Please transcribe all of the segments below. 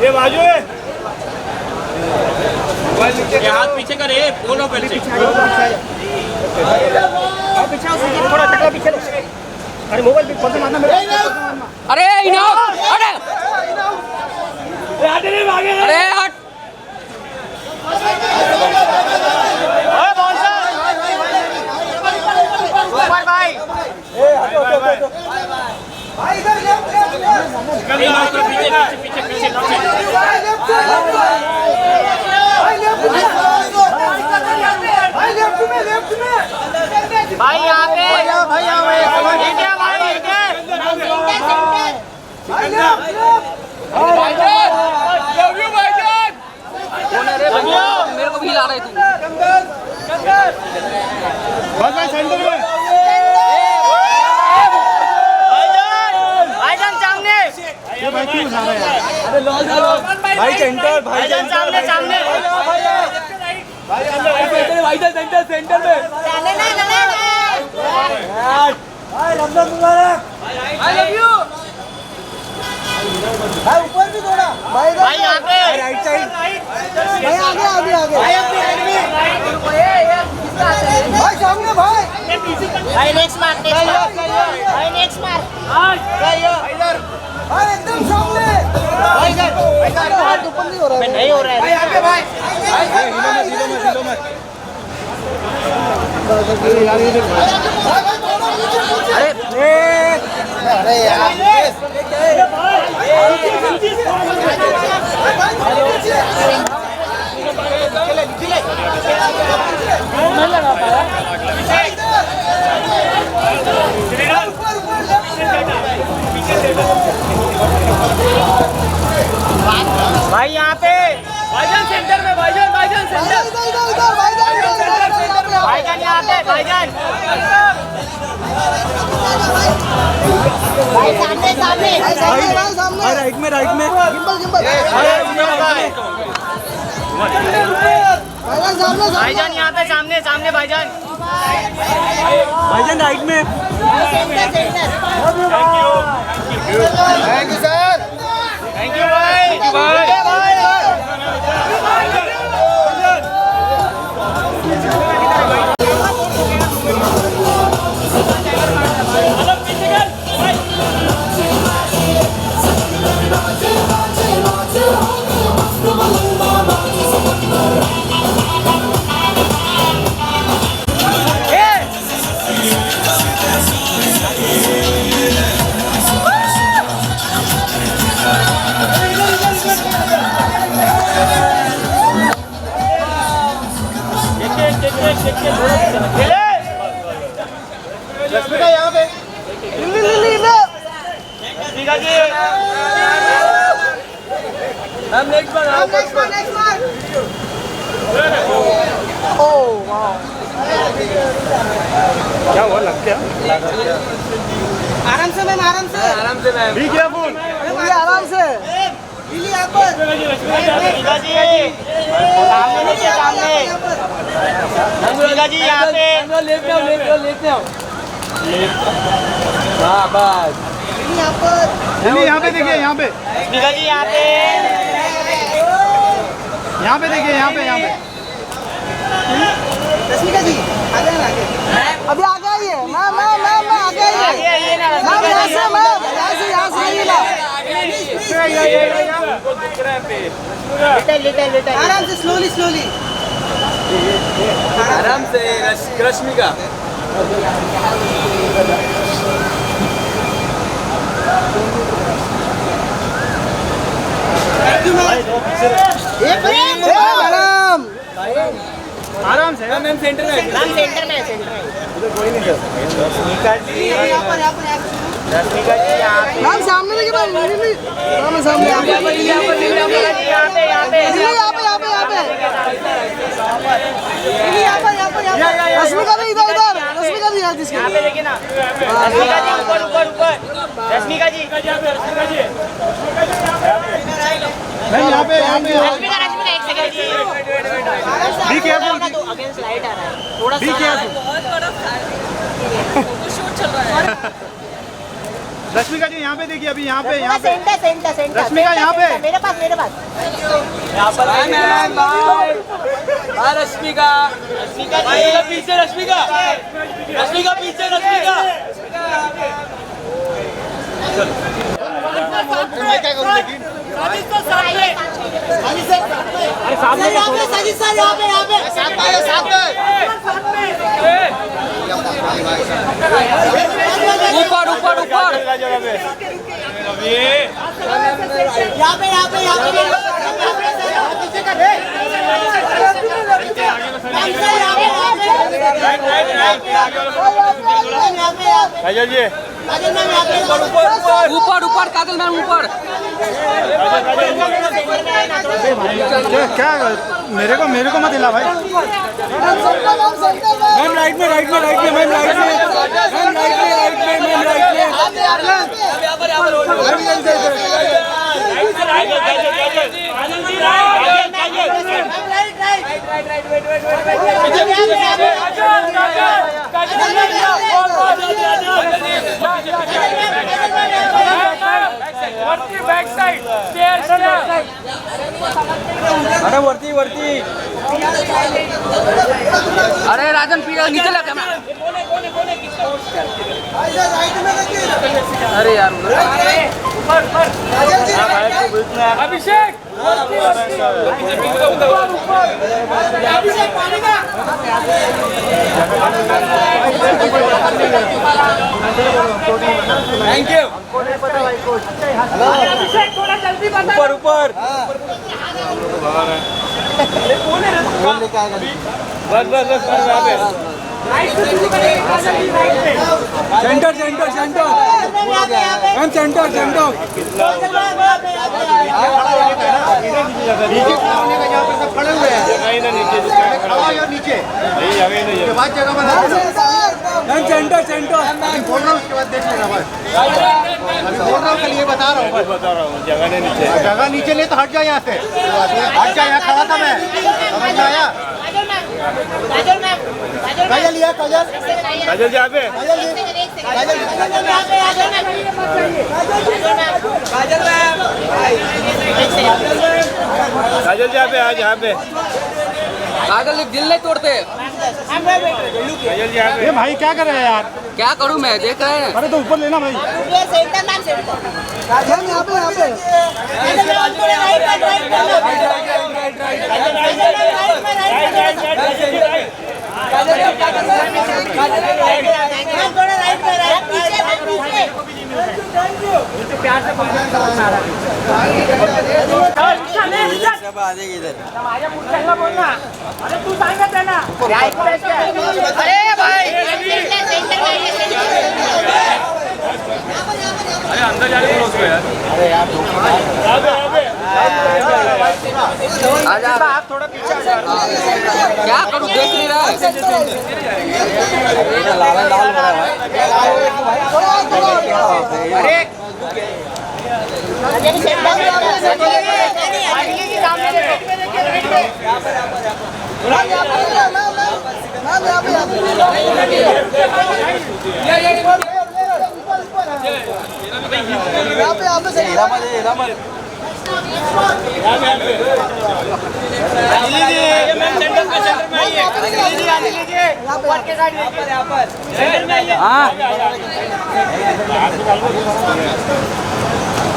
ये बाजू है, ये हाथ पीछे करे, बोलो पहले से। थोड़ा टकला पीछे लो। अरे मोबाइल पे फोन मारना मेरे। अरे इनो, अरे हट रे भागे। अरे हट। ओए कौन सा? ऊपर भाई। भाई इधर लेफ्ट पीछे पीछे पीछे पीछे। भाई यहाँ पे भाई मेरे को भी ला रहा है तू। भाई सेंटर में भाईजान सामने। ये भाई क्यों उठा रहा है? अरे भाई सेंटर भाईजान सामने सामने। भाईजान सेंटर सेंटर में। भाई रमजान मुबारक। I love you. भाई ऊपर भी थोड़ा। भाई यहाँ पे राइट साइड। भाई आगे आगे आगे। भाई अपनी साइड में। भाई सामने भाई। भाई नेक्स्ट मार भाई नेक्स्ट मार। इधर भाई एकदम सामने। भाई इधर हाथ ऊपर नहीं हो रहा है। नहीं हो रहा है। भाई आगे भाई। हिलो मत। अरे यार भाई यहाँ पे भाईजान सेंटर में, भाईजान सेंटर। भाईजान यहाँ पे भाईजान। भाई सामने सामने राइट में गिम्बल भाईजान यहाँ पे सामने सामने भाईजान राइट में। Thank you sir. Thank you भाई। रश्मिका यहाँ पे। रश्मिका जी। हम नेक्स्ट बार ओह वाह। क्या हुआ लग गया? आराम से मैम आराम से मैम। भी क्या फोन? आराम से। रश्मिका जी सामने नीचे सामने। रश्मिका जी यहाँ पे। लेते आओ। हाँ बस। यहाँ पे देखिए, यहाँ पे रश्मिका जी यहाँ पे। देखिए, यहाँ पे रश्मिका जी आगे अभी आगे आइए। मैम आगे आइए ना। मैम यहाँ से आइए ना। लिटिल आराम से स्लोली आराम से रश्मिका। आराम से मैम सेंटर में। कोई नहीं सर। रश्मिका जी यहाँ पे। मैम सामने देखिए मैम, सामने यहाँ पे रश्मिका भी इधर रश्मिका भी यहाँ यहाँ पे देखिए ना। रश्मिका जी ऊपर रश्मिका जी मैम यहाँ पे रश्मिका एक सेकंड जी। बी केयरफुल, अगेंस्ट लाइट आ रहा है थोड़ा सा। Be careful. शूट चल रहा है। रश्मिका जी यहाँ पे देखिए, अभी यहाँ पे सेंटर रश्मिका यहाँ पे। मेरे पास bye ma'am, bye bye Rashmika. Rashmika पीछे, रश्मिका रश्मिका पीछे, रश्मिका। मैं क्या करूँ लेकिन साजिद सर यहाँ पे ऊपर ऊपर ऊपर। काजल जी ऊपर ऊपर काजल मैम ऊपर। क्या मेरे को मत हिला भाई। मैम राइट में मैम राइट में मैम राइट अरे वरती वरती। अरे राजन पीछे नीचे लगा कैमरा। अरे यार अभिषेक थैंक यू। ऊपर ऊपर बस बस बस centre centre centre ma'am centre centre. खड़े हुए हैं नीचे मैम सेंटर सेंटर। बोल रहा हूँ उसके बाद देख लेना बस। बोल रहा हूँ कल ये बता रहा हूँ जगह नीचे ले तो हट जा यहाँ से। हट जा, यहाँ खड़ा था मैं, समझ में आया। काजल लिया काजल यहाँ पे काजल यहाँ पे आज यहाँ पे काजल दिल नहीं तोड़ते। ये भाई क्या कर रहे हैं यार। क्या करूं मैं, देख रहे हैं। अरे तो ऊपर लेना भाई। अरे भाई अरे अंदर जाने को रोको यार। अरे यार आजा आप थोड़ा पीछे आ जा। क्या करूं, देख नहीं रहा है। लाल लाल बना है। अरे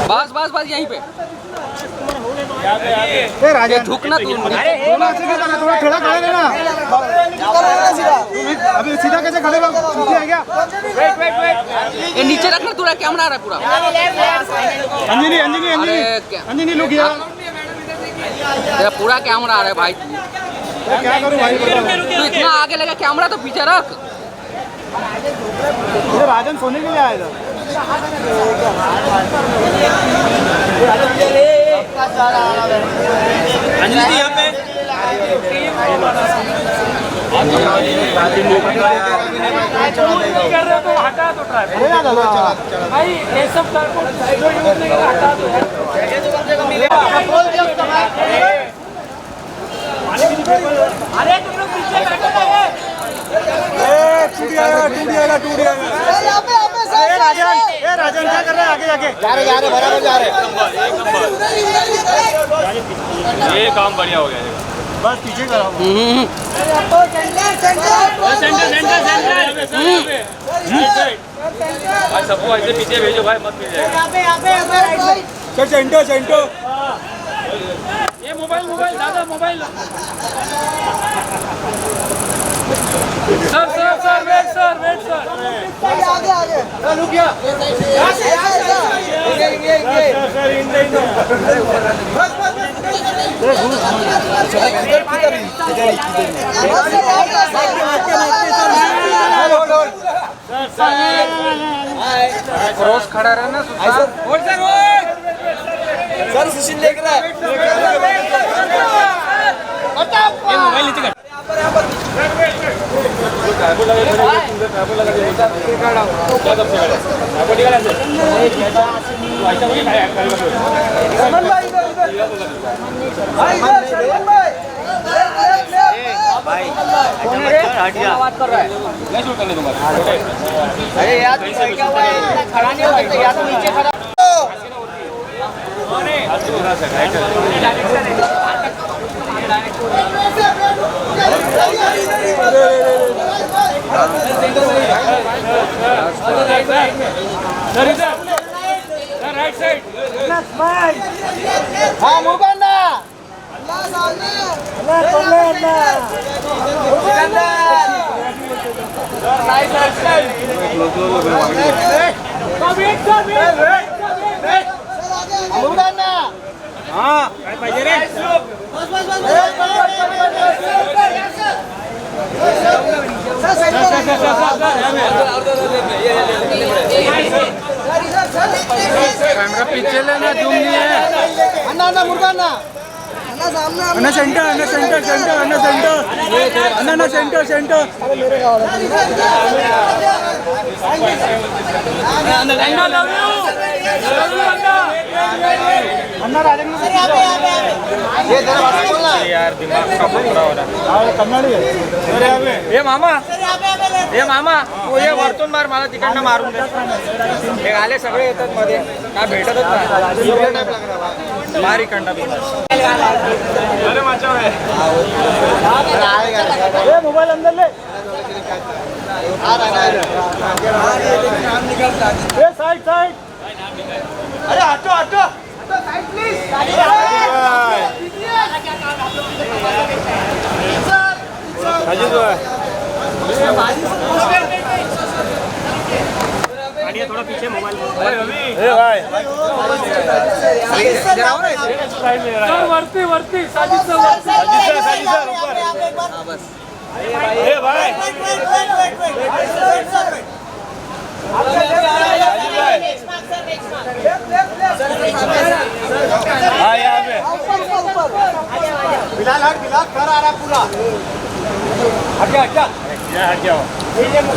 बस बस बस यहीं पे। राजन थूकना तू। थोड़ा खड़ा खड़ा लेना। अभी सीधा कैसे खड़े रहो, छूट है क्या। ये नीचे रखना, पूरा कैमरा आ रहा है पूरा। अंजनी अंजनी अंजनी अंजनी लोग यार तेरा पूरा कैमरा आ रहा है भाई। क्या करूं भाई, तू इतना आगे लगा कैमरा तो पीछे रख। ये राजन सोने के लिए आया था। अंजलि जी यहाँ पे भाई ये सब अरे तुम लोग पीछे बैठो ना। टूट गया। राजन क्या कर तैयार है। ये काम बढ़िया हो गया है। बस पीछे करो। भाई सबको ऐसे पीछे भेजो भाई, मत मिल जाएगा। सेंटर ये मोबाइल दादा मोबाइल। Sir wait sir. आगे रुक गया। क्रॉस खड़ा रहना सर सुशील देख रहा है। मोबाइल नीचे कर। अरे यार क्या हुआ है? खड़ा नहीं होता या तो नीचे खड़ा। Right side. हाँ मुर्गन्ना मुर्गन्ना हाँ पाहिजे रे। कैमरा पीछे लेना, जूम नहीं है। अन्ना मुर्गन्ना अन्ना सेंटर अन्ना ये यार दिमाग का बुरा हो रहा हाँ कन्नड़ी है। है। ये मामा तू ये वरतून मार, मला तिकडनं मारून दे। हे आले सगळे येतात मध्ये, काय भेटतच नाही। मार इकडनं बी। अरे माझ्या मोबाइल अंदर ले। साइड अरे हटो साइड प्लीज थोड़ा पीछे मोबाइल वरती बिलाल घर आ रहा पूरा। हट जाओ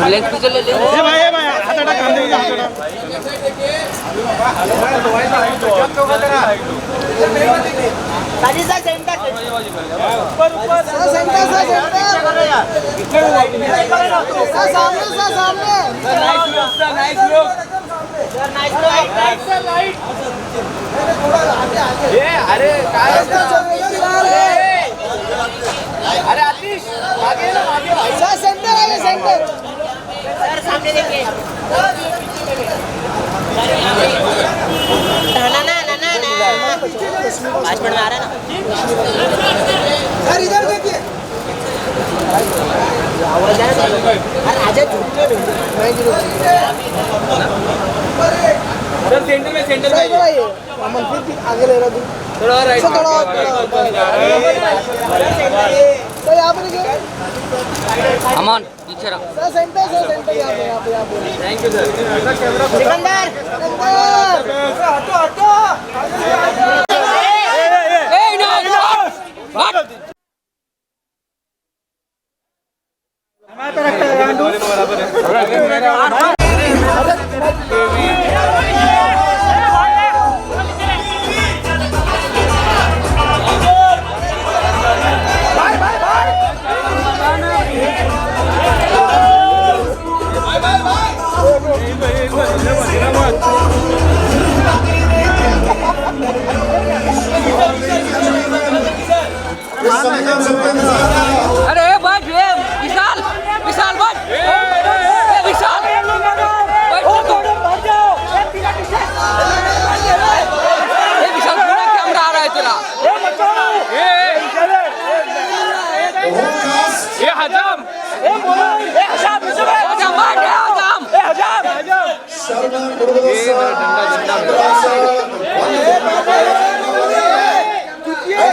लेंस पीछे ले ले। भाई हाथ हटा काम दे। साजिसा सेंटर ऊपर सेंटर सामने नाइस लुक। ये अरे काय अरे आतिश आगे सेंटर सर सामने देखिए ना 5 मिनट में आ रहा है ना सर इधर देखिए आजा सर सेंटर में अमन फिर आगे ले रहा तू थोड़ा राइट सर यहाँ पे देखिए अमन पीछे रहो। सर सेंटर यहाँ पे थैंक यू सर। सिकंदर हटो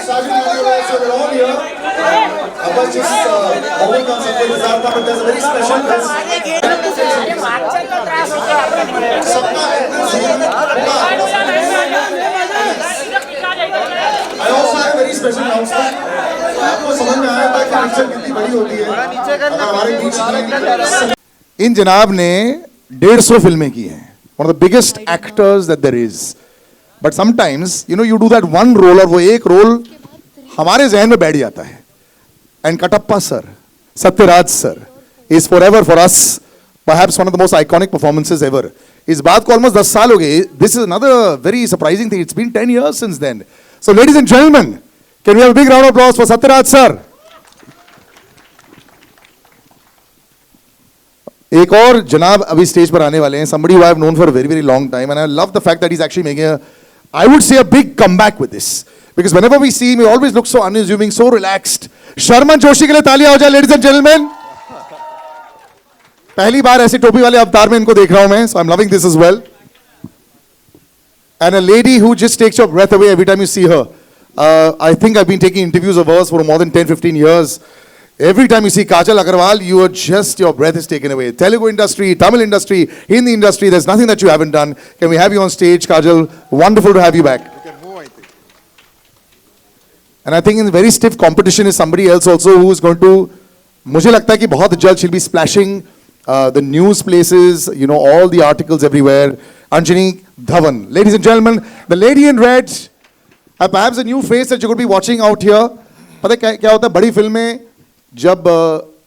Sergeant Major also were all here. But just overcome some of the disaster, but there's a very special guest. I also have a very special announcement. आपको समझ में आया था कि picture कितनी बड़ी होती है अगर हमारे बीच में इन जनाब ने 150 फिल्में की हैं one of the biggest actors that there is but sometimes you do that one role और वो एक रोल हमारे जहन में बैठ जाता है and Katappa sir Satyaraj sir is forever for us perhaps one of the most iconic performances ever इस बात को almost 10 साल हो गए this is another very surprising thing it's been 10 years since then so ladies and gentlemen can we have a big round of applause for Satyaraj sir एक और जनाब अभी स्टेज पर आने वाले हैं somebody who I have known for a very very long time and I love the fact that he's actually making a I would say a big comeback with this because whenever we see him he always looks so unassuming so relaxed Sharman Joshi के लिए तालियां हो जाए ladies and gentlemen पहली बार ऐसे टोपी वाले अवतार में इनको देख रहा हूं मैं so I'm loving this as well and a lady who just takes your breath away every time you see her I think I've been taking interviews of hers for more than 10-15 years every time you see Kajal Agarwal, you are just, your breath is taken away. Telugu industry, Tamil industry, Hindi industry, there's nothing that you haven't done. Can we have you on stage, Kajal? Wonderful to have you back. You can move, I think. And I think in very stiff competition is somebody else also who is going to, मुझे लगता है कि बहुत जल्द she'll be splashing the news places, all the articles everywhere. Anjani Dhawan. Ladies and gentlemen, the lady in red, perhaps a new face that you're going to be watching out here. पता है क्या होता है बड़ी film में जब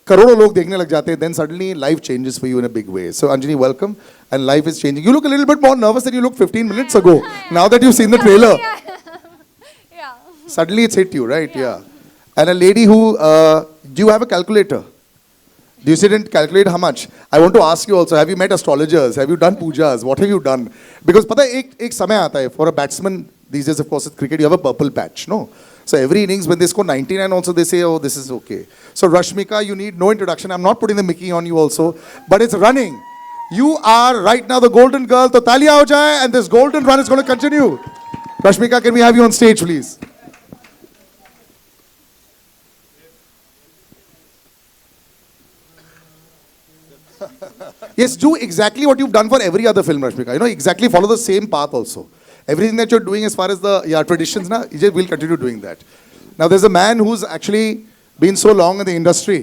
करोड़ों लोग देखने लग जाते हैं then suddenly life changes for you in a big way so Anjani welcome and life is changing you look a little bit more nervous than you looked 15 minutes ago now that you've seen the trailer Yeah. suddenly it's hit you right yeah and a lady who do you have a calculator do you sit and calculate how much I want to ask you also have you met astrologers have you done pujas what have you done because पता है एक समय आता है for a batsman these days of course with cricket you have a purple patch no so every innings when they score 99 also they say oh this is okay so Rashmika you need no introduction I'm not putting the Mickey on you also but it's running you are right now the golden girl to taaliyan ho jaye and this golden run is going to continue Rashmika can we have you on stage please yes do exactly what you've done for every other film Rashmika exactly follow the same path also everything that you're doing as far as the traditions na we'll continue doing that now there's a man who's actually been so long in the industry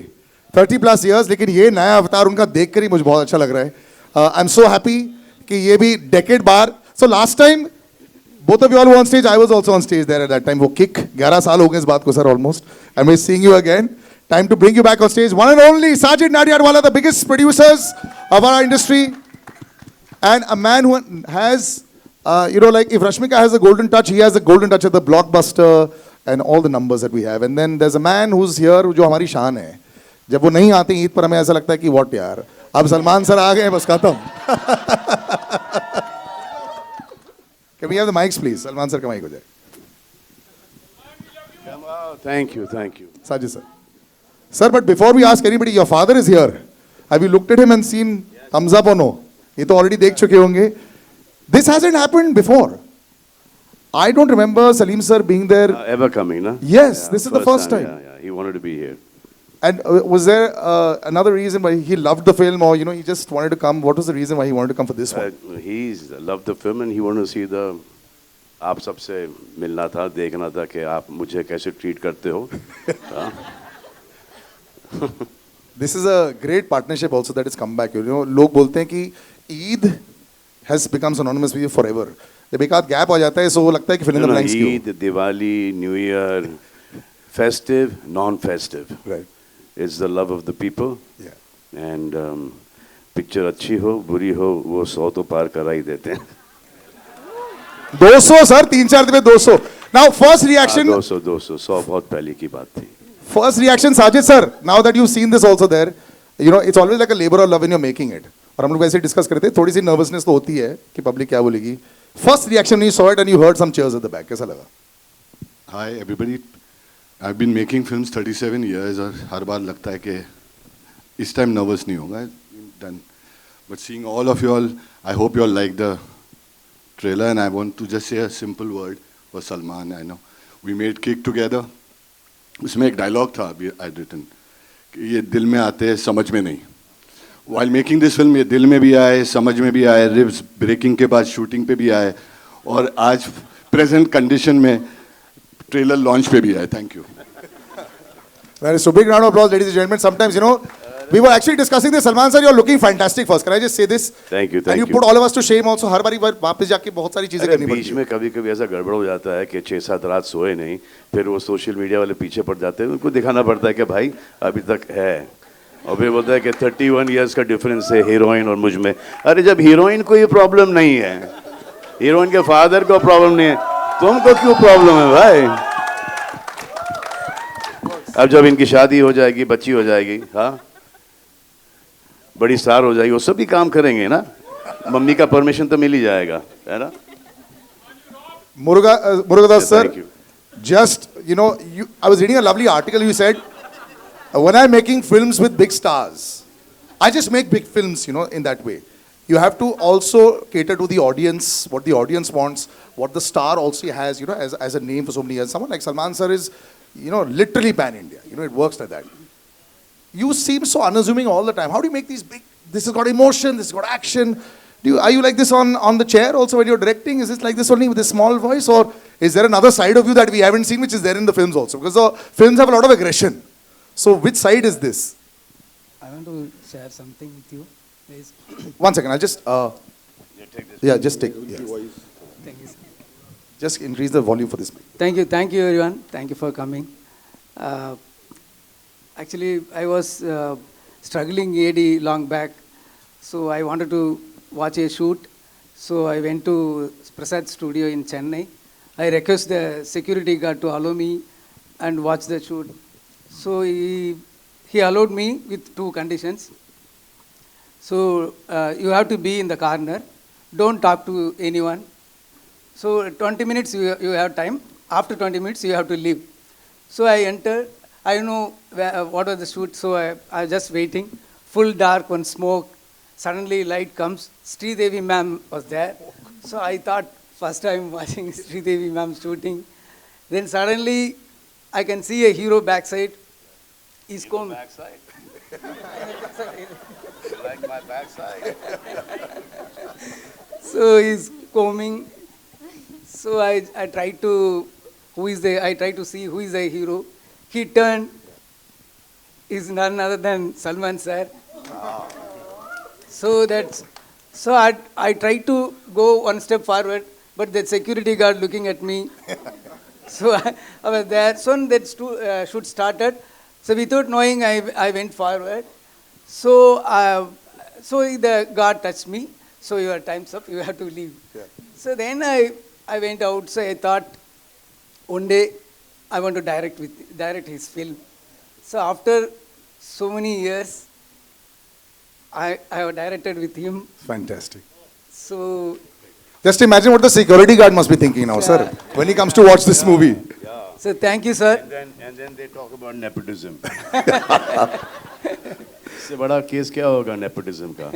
30 plus years लेकिन ये नया अवतार उनका देखकर ही मुझे बहुत अच्छा लग रहा है I'm so happy कि ये भी decade bar so last time both of you all were on stage I was also on stage there at that time वो kick 11 साल हो गए इस बात को sir almost and we're seeing you again time to bring you back on stage one and only Sajid Nadiadwala the biggest producers of our industry and a man who has like if Rashmika has a golden touch, he has a golden touch at the blockbuster and all the numbers that we have. And then there's a man who's here जो हमारी शान है. जब वो नहीं आते ईद पर हमें ऐसा लगता है कि what यार. अब सलमान सर आ गए बस खत्म. Can we have the mics please? Salman sir का mic हो जाए. Thank you. Sajid sir. Sir, but before we ask anybody, your father is here. Have you looked at him and seen thumbs up or no? ये तो already देख चुके होंगे. This hasn't happened before. I don't remember Salim sir being there. Ever coming, no? Yes, this is the first time. Yeah, he wanted to be here. And was there another reason why he loved the film or, he just wanted to come? What was the reason why he wanted to come for this one? He's loved the film and he wanted to see the... आप सबसे मिलना था, देखना था कि आप मुझे कैसे treat करते हो. This is a great partnership also that has come back. लोग बोलते हैं कि Eid has become synonymous with you forever. जब एक आध gap आ जाता है, so वो लगता है कि fill in the blanks क्यों? Eid, Diwali, New Year, festive, non-festive. Right. It's the love of the people. Yeah. And picture अच्छी हो, बुरी हो, वो 100 तो पार करा ही देते हैं. 200 sir, 3-4 दिन में 200. Now first reaction. 200, 100 बहुत पहले की बात थी. First reaction, Sajid sir. Now that you've seen this also there, it's always like a labor of love when you're making it. और हम लोग वैसे डिस्कस करते हैं थोड़ी सी नर्वसनेस तो होती है कि पब्लिक क्या बोलेगी first reaction you saw it and you heard some cheers at the back कैसा लगा hi everybody I have been making films 37 years और हर बार लगता है कि इस टाइम नर्वस नहीं होगा done but seeing all of you all I hope you all like the trailer, and I want to just say a simple word for Salman. I know we made Kick together. उसमें एक dialogue था I'd written कि ये दिल में आते हैं समझ में नहीं. While making this film ये दिल में भी आए, समझ में भी आए, ribs breaking के बाद shooting पे भी आए, और आज present condition में trailer launch पे भी आए. Thank you. Well, so big round of applause, ladies and gentlemen. Sometimes, you know, we were actually discussing this. Salman sir, you're looking fantastic first. Can I just say this? Thank you, And thank you you. put all of us to shame also. हर बारी वापस जाके बहुत सारी चीजें अरे करनी पड़ती बीच है. में कभी कभी ऐसा गड़बड़ हो जाता है कि 6-7 रात सोए नहीं, फिर वो सोशल मीडिया वाले पीछे पड़ जाते हैं, उनको दिखाना पड़ता है कि भाई अभी तक है, और फिर बोलता है कि 31 इयर्स का डिफरेंस है हीरोइन और मुझ में. अरे जब हीरोइन को ये प्रॉब्लम नहीं है, हीरोइन के फादर को प्रॉब्लम नहीं है, तुमको क्यों प्रॉब्लम है भाई? अब जब इनकी शादी हो जाएगी, बच्ची हो जाएगी, हाँ, बड़ी स्टार हो जाएगी, वो सभी काम करेंगे ना, मम्मी का परमिशन तो मिल ही जाएगा, है ना? Murugadas sir, Thank you. just, you know, I was reading a lovely article. You said, when I'm making films with big stars, I just make big films, you know, in that way. You have to also cater to the audience, what the audience wants, what the star also has, you know, as a name for so many years. Someone like Salman sir is, you know, literally pan-India. You know, it works like that. You seem so unassuming all the time. How do you make these big, this has got emotion, this has got action. Are you like this on the chair also when you're directing? Is it like this only with a small voice? Or is there another side of you that we haven't seen which is there in the films also? Because the films have a lot of aggression. So which side is this? I want to share something with you. Please. 1 second, I'll just, yeah, just take, yeah. Thank you, sir. Just increase the volume for this. Thank you everyone. Thank you for coming. Actually, I was struggling AD long back, so I wanted to watch a shoot. So I went to Prasad Studio in Chennai. I request the security guard to allow me and watch the shoot. So he allowed me with 2 conditions. So you have to be in the corner. Don't talk to anyone. So 20 minutes you have time. After 20 minutes you have to leave. So I entered. I know what was the shoot, so I was just waiting. Full dark, one smoke. Suddenly light comes. Sridevi ma'am was there. So I thought first time watching Sridevi ma'am shooting. Then suddenly I can see a hero backside. He's coming. Backside. Like my backside. So he's coming. So I tried to see who is the hero. He turned. Is none other than Salman sir. So I tried to go one step forward, but the security guard looking at me. So I was there. So that shoot started. So without knowing, I went forward. So the guard touched me. So your time's up. You have to leave. Yeah. So then I went out. So I thought one day I want to direct his film. So after so many years, I have directed with him. Fantastic. So Just imagine what the security guard must be thinking now, sir, when he comes to watch this movie. So thank you, sir. And then they talk about nepotism. इससे बड़ा case क्या होगा nepotism का?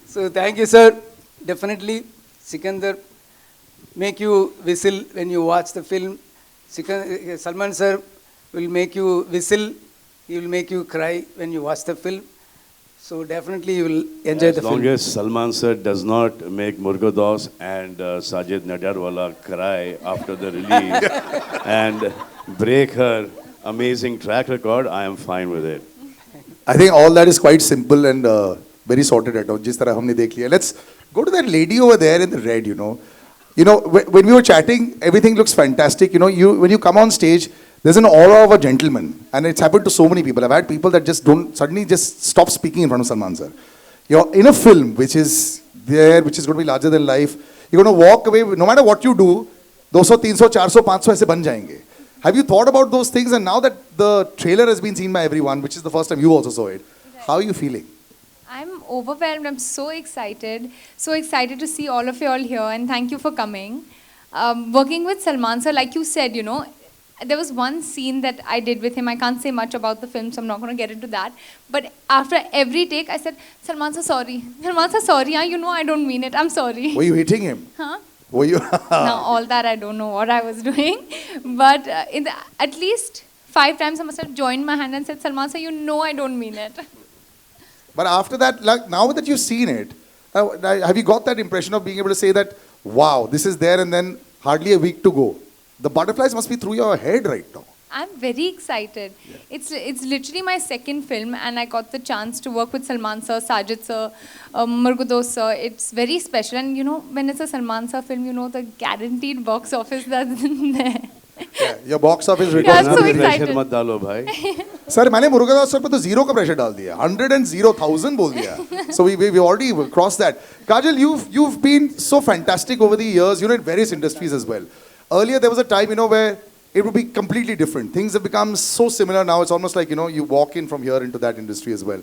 So thank you, sir. Definitely, Sikandar make you whistle when you watch the film. Salman sir will make you whistle. He will make you cry when you watch the film. So definitely you will enjoy the film. As long as Salman sir does not make Murugadas and Sajid Nadyarwala cry after the release and break her amazing track record, I am fine with it. I think all that is quite simple and very sorted out. जिस तरह हमने देख लिया. Let's go to that lady over there in the red, you know. When we were chatting, everything looks fantastic. When you come on stage, there's an aura of a gentleman. And it's happened to so many people. I've had people that just suddenly stop speaking in front of Salman sir. You're in a film which is there, which is going to be larger than life. You're going to walk away, no matter what you do, 200, 300, 400, 500 ऐसे बन जाएंगे. Have you thought about those things? And now that the trailer has been seen by everyone, which is the first time you also saw it, how are you feeling? I'm overwhelmed. I'm so excited to see all of you all here, and thank you for coming. Working with Salman sir, like you said, there was one scene that I did with him. I can't say much about the film, so I'm not going to get into that. But after every take, I said, Salman sir, sorry. Salman sir, sorry. You know I don't mean it. I'm sorry. Were you hitting him? Huh? Were you? Now, all that I don't know what I was doing. But at least 5 times I must have joined my hand and said, Salman sir, you know I don't mean it. But after that, like, now that you've seen it, have you got that impression of being able to say that, wow, this is there and then hardly a week to go? The butterflies must be through your head right now. I'm very excited. Yeah. It's literally my second film, and I got the chance to work with Salman sir, Sajid sir, Murgudos sir. It's very special. And you know, when it's a Salman sir film, you know the guaranteed box office that's there. Yeah, your box office return. Yeah, I'm so excited. Pressure मत डालो भाई. Sir, मैंने Murugadoss sir पे तो zero का pressure डाल दिया. 100,000 बोल दिया. So we already crossed that. Kajal, you've been so fantastic over the years. You know, in various industries as well. Earlier there was a time, you know, where it would be completely different. Things have become so similar now. It's almost like, you know, you walk in from here into that industry as well.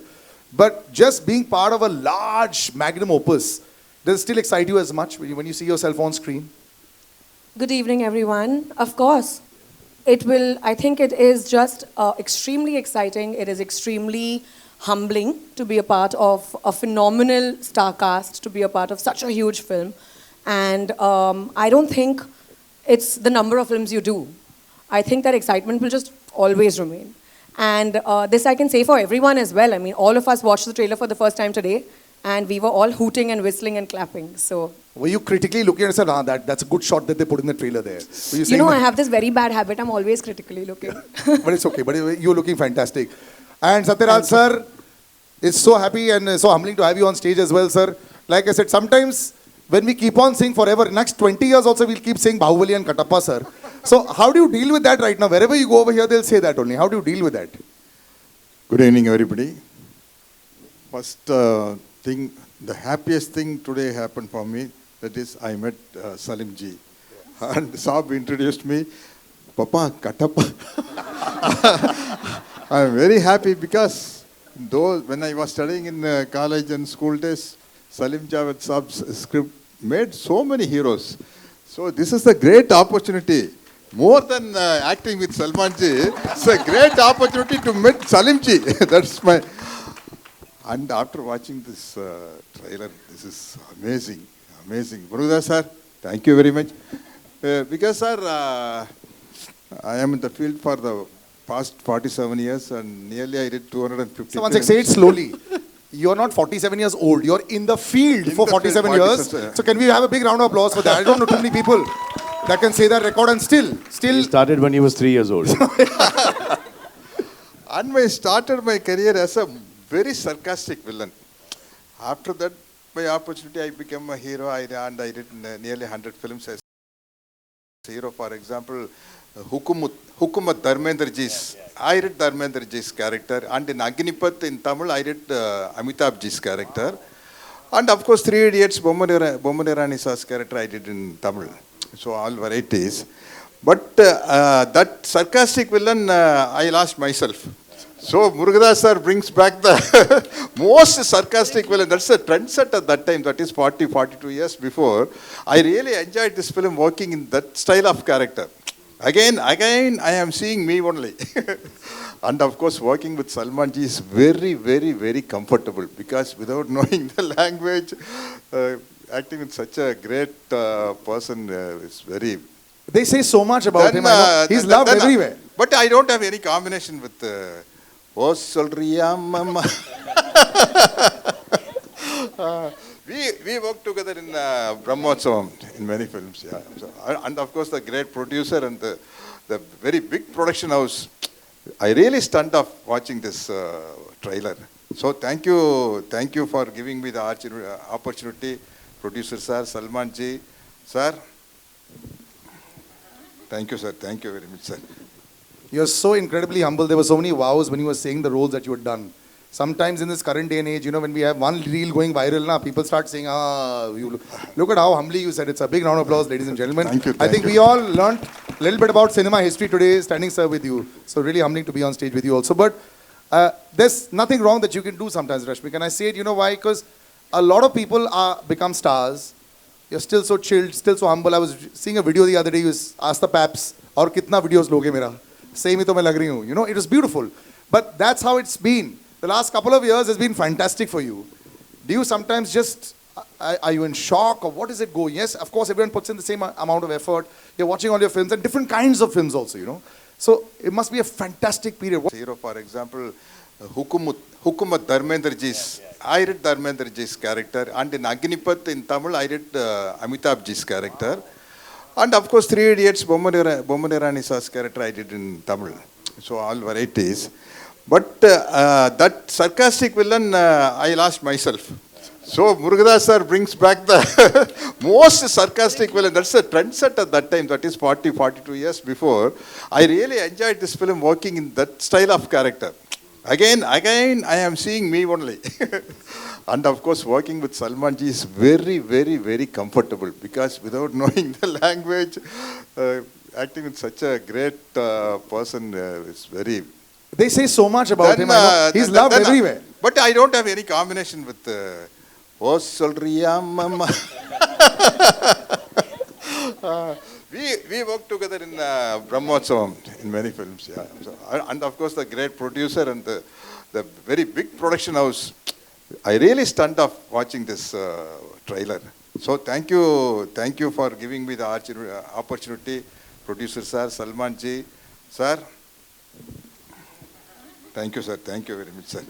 But just being part of a large magnum opus, does it still excite you as much when you see yourself on screen? Good evening, everyone. Of course, it will. I think it is just extremely exciting. It is extremely humbling to be a part of a phenomenal star cast, to be a part of such a huge film. And I don't think it's the number of films you do. I think that excitement will just always remain. And this I can say for everyone as well. I mean, all of us watched the trailer for the first time today, and we were all hooting and whistling and clapping. So, were you critically looking at yourself, that's a good shot that they put in the trailer there? You know, I have this very bad habit. I'm always critically looking. But it's okay. But you're looking fantastic. And Satyaraj sir, it's so happy and so humbling to have you on stage as well, sir. Like I said, sometimes when we keep on saying forever, next 20 years also we'll keep saying Bahubali and Katappa, sir. So how do you deal with that right now? Wherever you go over here, they'll say that only. How do you deal with that? Good evening, everybody. First thing, the happiest thing today happened for me, that is I met Salim ji. And Saab introduced me, Papa, Katappa. I'm very happy because when I was studying in college and school days, Salim Javed Saab's script made so many heroes. So this is a great opportunity. More than acting with Salman ji, it's a great opportunity to meet Salim ji. That's my... And after watching this trailer, this is amazing, amazing. Murugadoss sir, thank you very much. Because sir, I am in the field for the past 47 years and nearly I did 250 So one sec, say it slowly. You're not 47 years old. You're in the field for 47 years. So can we have a big round of applause for that? I don't know too many people that can say that record and still. He started when he was 3 years old. And I started my career as a very sarcastic villain. After that, by opportunity, I became a hero. I did nearly 100 films as a hero. For example, Hukumat Dharmendra Ji's. I did Dharmendra Ji's character. And in Agnipath in Tamil, I did Amitabh Ji's character. And of course, 3 Idiots, Bomman Irani Sir's character I did in Tamil. So all varieties. But that sarcastic villain, I lost myself. So Murugadoss sir brings back the most sarcastic villain. That's a trendset at that time. That is 42 years before. I really enjoyed this film working in that style of character. Again, I am seeing me only. And of course, working with Salman ji is very, very, very comfortable because without knowing the language, acting with such a great person is very... They say so much about him. He's loved everywhere. But I don't have any combination with... Oh, Solriya Mama. We worked together in Brahmotsavam in many films. Yeah. So, and of course, the great producer and the very big production house. I really stunned off watching this trailer. So thank you for giving me the opportunity. Producer sir, Salman ji, sir. Thank you, sir. Thank you very much, sir. You're so incredibly humble. There were so many vows when you were saying the roles that you had done. Sometimes in this current day and age, you know, when we have one reel going viral, people start saying, look at how humbly you said. It's a big round of applause, ladies and gentlemen. Thank you. I think we all learnt a little bit about cinema history today, standing sir with you. So really humbling to be on stage with you also. But there's nothing wrong that you can do sometimes, Rashmik. And I say it, you know why? Because a lot of people become stars. You're still so chilled, still so humble. I was seeing a video the other day. You asked the Paps और कितना videos लोगे मेरा, same ही तो मैं लग रही हूँ. You know, it was beautiful. But that's how it's been. The last couple of years has been fantastic for you. Do you sometimes just, are you in shock or what is it going? Yes, of course, everyone puts in the same amount of effort. You're watching all your films and different kinds of films also, you know. So it must be a fantastic period. Hero, for example, Hukumat Dharmendra Ji's. I did Dharmendra Ji's character, and in Agnipath in Tamil, I did Amitabh Ji's character. And of course, Three Idiots, Bommanerani Sir's character I did in Tamil. So all varieties. But that sarcastic villain, I lost myself. So Murugadas sir brings back the most sarcastic villain. That's a trendset at that time. That is 42 years before. I really enjoyed this film working in that style of character. Again, I am seeing me only. And of course, working with Salman ji is very, very, very comfortable because without knowing the language, acting with such a great person is very. They say so much about him. I know. He's loved everywhere. But I don't have any combination with Oh Solriya Mama. We worked together in Brahmotsavam in many films. Yeah. So, and of course, the great producer and the very big production house. I really stunned off watching this trailer. So thank you for giving me the opportunity. Producer sir, Salman ji, sir. Thank you, sir. Thank you very much, sir.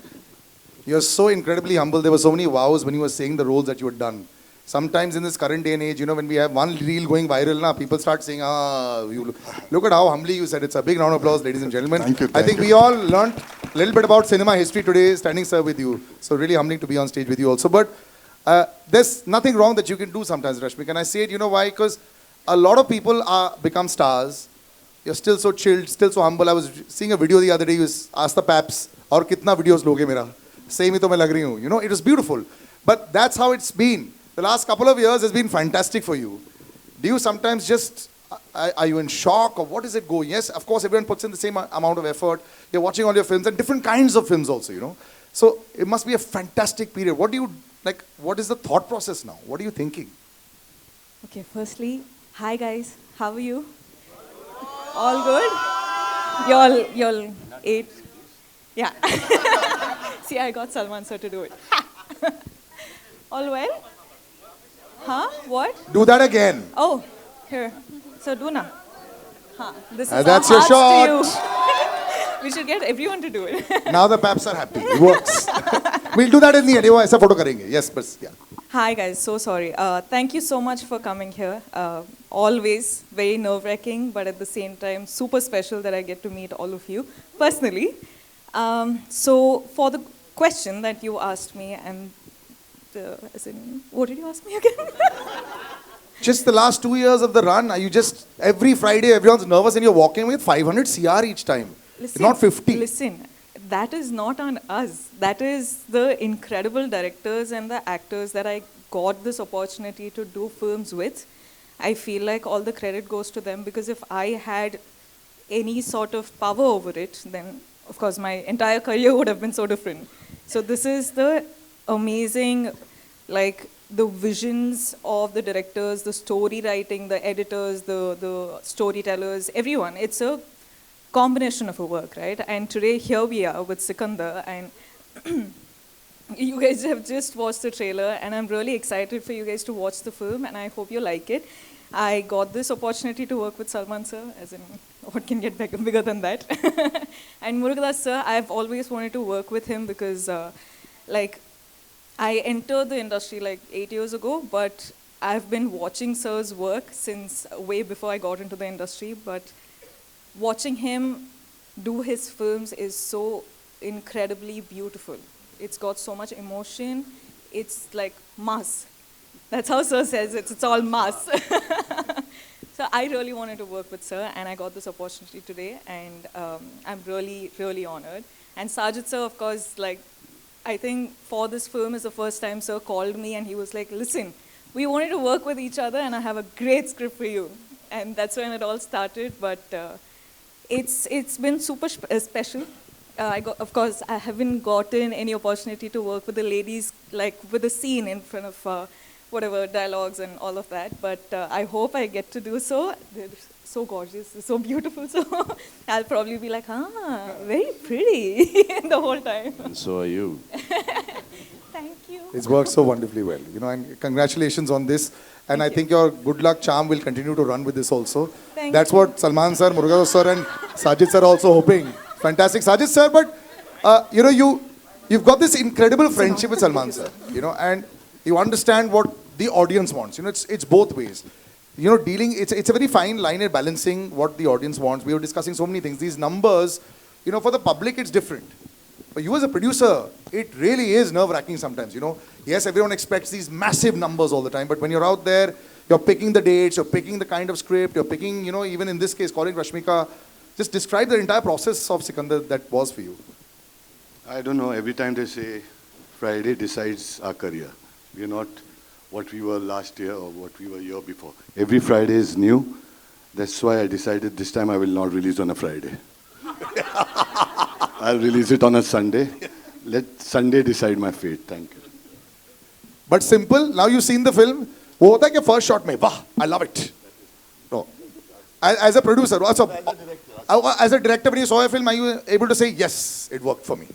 You're so incredibly humble. There were so many wows when you were saying the roles that you had done. Sometimes in this current day and age, you know, when we have one reel going viral, now people start saying, you look at how humbly you said. It's a big round of applause, ladies and gentlemen. Thank you. I think we all learned a little bit about cinema history today, standing sir with you. So really humbling to be on stage with you also. But there's nothing wrong that you can do sometimes, Rashmi. And I say it, you know why? Because a lot of people become stars. You're still so chilled, still so humble. I was seeing a video the other day. You asked the paps, "Aur kitna videos loge mera?" Same ही तो मैं लग रही हूँ. You know, it was beautiful. But that's how it's been. The last couple of years has been fantastic for you. Do you sometimes just, are you in shock or what is it going? Yes, of course, everyone puts in the same amount of effort. You're watching all your films and different kinds of films also, you know. So it must be a fantastic period. What do you, like, what is the thought process now? What are you thinking? Okay, firstly, hi guys, how are you? All good? Y'all ate? Yeah. See, I got Salman sir to do it. All well? Huh? What? Do that again. Oh, here. So do na. Huh. This is that's your shot. To you. We should get everyone to do it. Now the paps are happy. It works. We'll do that in the end. वो ऐसा photo करेंगे. Yes, but yeah. Hi guys, so sorry. Thank you so much for coming here. Always very nerve-wracking, but at the same time super special that I get to meet all of you personally. So for the question that you asked me, and what did you ask me again? Just the last 2 years of the run, are you just, every Friday everyone's nervous and you're walking with 500 CR each time, Listen, not 50. Listen, that is not on us. That is the incredible directors and the actors that I got this opportunity to do films with. I feel like all the credit goes to them because if I had any sort of power over it, then of course my entire career would have been so different. So this is the amazing, like, the visions of the directors, the story writing, the editors, the storytellers, everyone. It's a combination of a work, right? And today here we are with Sikandar, and you guys have just watched the trailer, and I'm really excited for you guys to watch the film, and I hope you like it. I got this opportunity to work with Salman sir, as in, what can get bigger than that? And Murugadas sir, I've always wanted to work with him because, like, I entered the industry like 8 years ago, but I've been watching sir's work since way before I got into the industry. But watching him do his films is so incredibly beautiful. It's got so much emotion. It's like mass. That's how sir says it. It's all mass. So I really wanted to work with sir, and I got this opportunity today, and I'm really, really honored. And Sajid sir, of course, like, I think for this film is the first time sir called me and he was like, listen, we wanted to work with each other and I have a great script for you. And that's when it all started, but it's been super special. Of course, I haven't gotten any opportunity to work with the ladies, like with the scene in front of whatever dialogues and all of that. But I hope I get to do so. They're so gorgeous, so beautiful. So I'll probably be like, very pretty the whole time. And so are you. Thank you. It's worked so wonderfully well, you know, and congratulations on this. And I think your good luck charm will continue to run with this also. That's what Salman sir, Murugadoss sir and Sajid sir are also hoping. Fantastic. Sajid sir, but you know, you've got this incredible friendship with Salman sir, you know, and you understand what the audience wants. You know, it's both ways. You know, it's a very fine line at balancing what the audience wants. We were discussing so many things. These numbers, you know, for the public it's different. For you as a producer, it really is nerve-wracking sometimes, you know. Yes, everyone expects these massive numbers all the time, but when you're out there, you're picking the dates, you're picking the kind of script, you're picking, you know, even in this case, calling Rashmika. Just describe the entire process of Sikandar that was for you. I don't know, every time they say Friday decides our career. We are not what we were last year or what we were year before. Every Friday is new. That's why I decided this time I will not release on a Friday. I'll release it on a Sunday. Let Sunday decide my fate. Thank you. But simple, now you've seen the film, वो होता है कि first shot में, वाह, I love it. No. As a producer, also, as a director, when you saw a film, are you able to say, yes, it worked for me?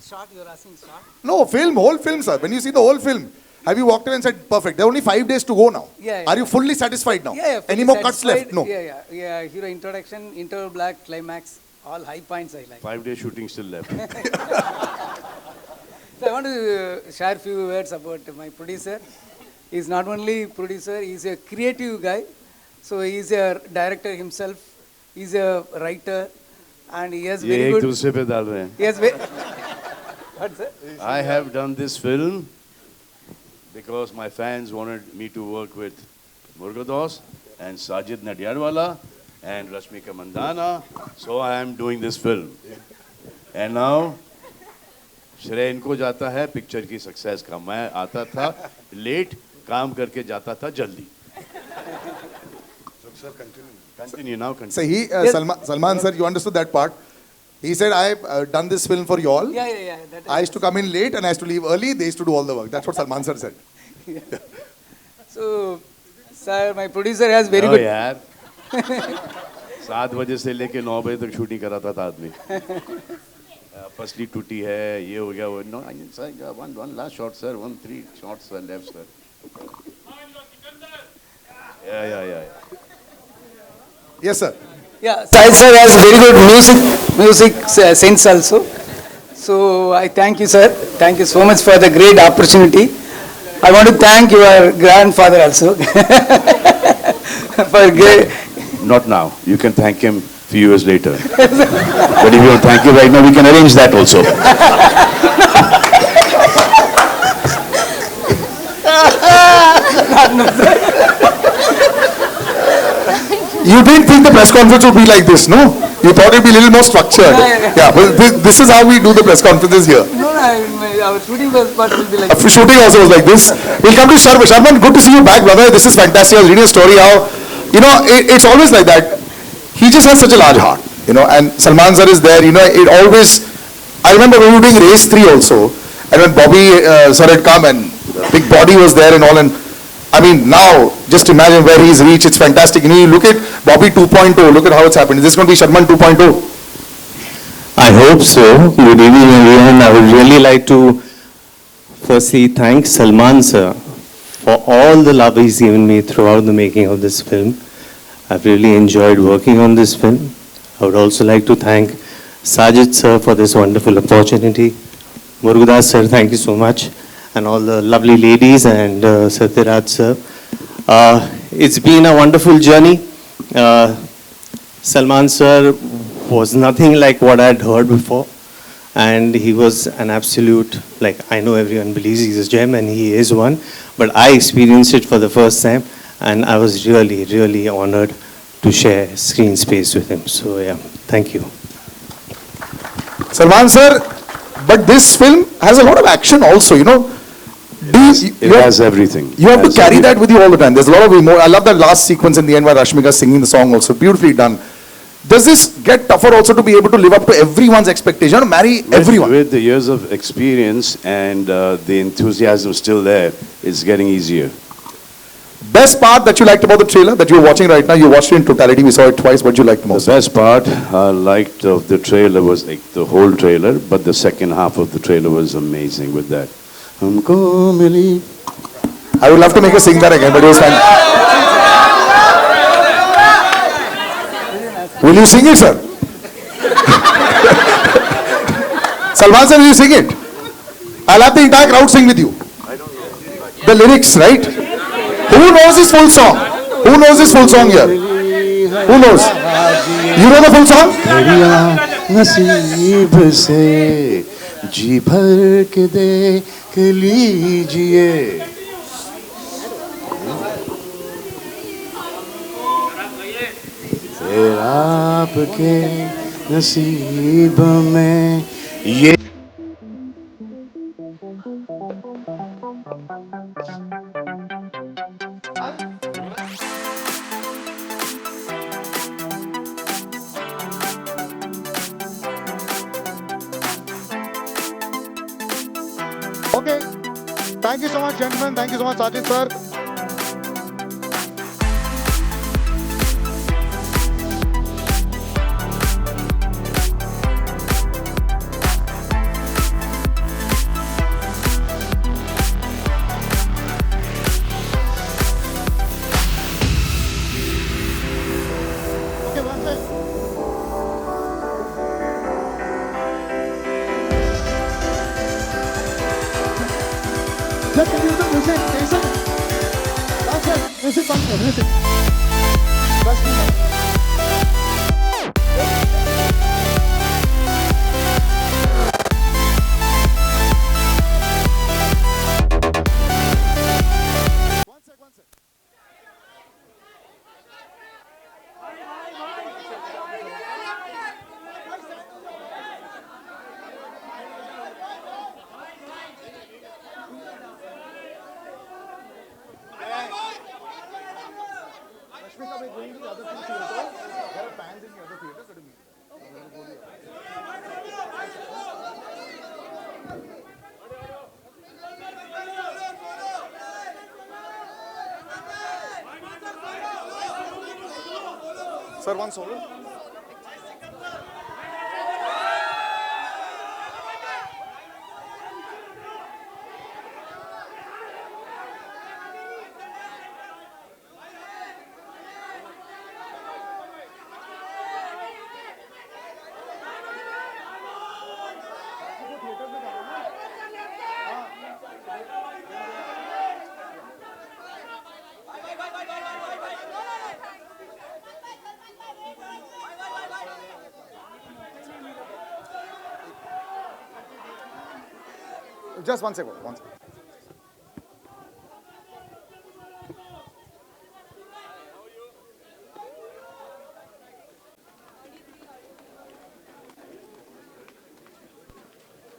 Shot, you're asking shot? No, film, whole film, sir. When you see the whole film, have you walked away and said, perfect, there are only 5 days to go now? Yeah. Are you fully satisfied now? Yeah. Any more cuts left? No. Yeah. Hero introduction, interval black, climax, all high points I like. 5 days shooting still left. So I want to share a few words about my producer. He's not only producer, he's a creative guy. So he's a director himself. He's a writer, and he has very good. दूसरे पे डाल रहे हैं. He has very. What, sir? I have done this film because my fans wanted me to work with Murugadoss and Sajid Nadiadwala and Rashmika Mandana. So I am doing this film. And now, श्रेय इनको जाता है picture की success का. मैं आता था late, काम करके जाता था जल्दी. Continue now. Continue. So he, Salman sir, you understood that part. He said, I've done this film for you all. Yeah. I used to come in late and I used to leave early. They used to do all the work. That's what Salman sir said. So, sir, my producer has very good. यार 7 बजे से लेके 9 बजे तक shooting कराता था आदमी. पसली टूटी है, ये हो गया वो. No, one last shot, sir. 3 shots were left, sir. Yeah. Yes, sir. Yeah, Sahil sir has very good music sense also. So I thank you, sir. Thank you so much for the great opportunity. I want to thank your grandfather also for great. Not now. You can thank him a few years later. But if you don't thank him right now, we can arrange that also. You didn't think the press conference would be like this, no? You thought it would be a little more structured. Yeah, but this is how we do the press conferences here. No, our shooting will be like this. Shooting also was like this. We'll come to Sharman. Sharman, good to see you back, brother. This is fantastic. I was reading a story how, you know, it's always like that. He just has such a large heart, you know, and Salman sir is there, you know, it always, I remember when we were doing Race 3 also, and when Bobby sir had come and big body was there and all, and I mean, now, just imagine where he's reached. It's fantastic. You know, you look at Bobby 2.0. Look at how it's happened. Is this going to be Sharman 2.0? I hope so. Good evening, everyone. I would really like to firstly thank Salman sir for all the love he's given me throughout the making of this film. I've really enjoyed working on this film. I would also like to thank Sajid sir for this wonderful opportunity. Murugadoss sir, thank you so much. And all the lovely ladies and Satyaraj sir. It's been a wonderful journey. Salman sir was nothing like what I'd heard before. And he was an absolute, like I know everyone believes he's a gem and he is one. But I experienced it for the first time and I was really, really honored to share screen space with him. So yeah, thank you. Salman sir, but this film has a lot of action also, you know. It has everything. You have to carry that with you all the time. There's a lot of emotion. I love that last sequence in the end where Rashmika is singing the song also. Beautifully done. does this get tougher also to be able to live up to everyone's expectation, to marry everyone? With the years of experience and the enthusiasm still there, it's getting easier. Best part that you liked about the trailer that you're watching right now, you watched it in totality, we saw it twice, what you liked most? The best part I liked of the trailer was like the whole trailer, but the second half of the trailer was amazing with that. Humko mili. I would love to make her sing that again, but it was fine. Will you sing it, sir? Salman sir, will you sing it? I'll have the entire crowd sing with you. The lyrics, right? Who knows his full song? Who knows his full song here? Who knows? You know the full song? नसीब से जी भर के देख लीजिए फिर आपके नसीब में ये Okay. Thank you so much, gentlemen. Thank you so much, Sajid sir. Let the music, music, music. That's it. Music, music. That's me. Sir, one solo. Just 1 second. 1 second.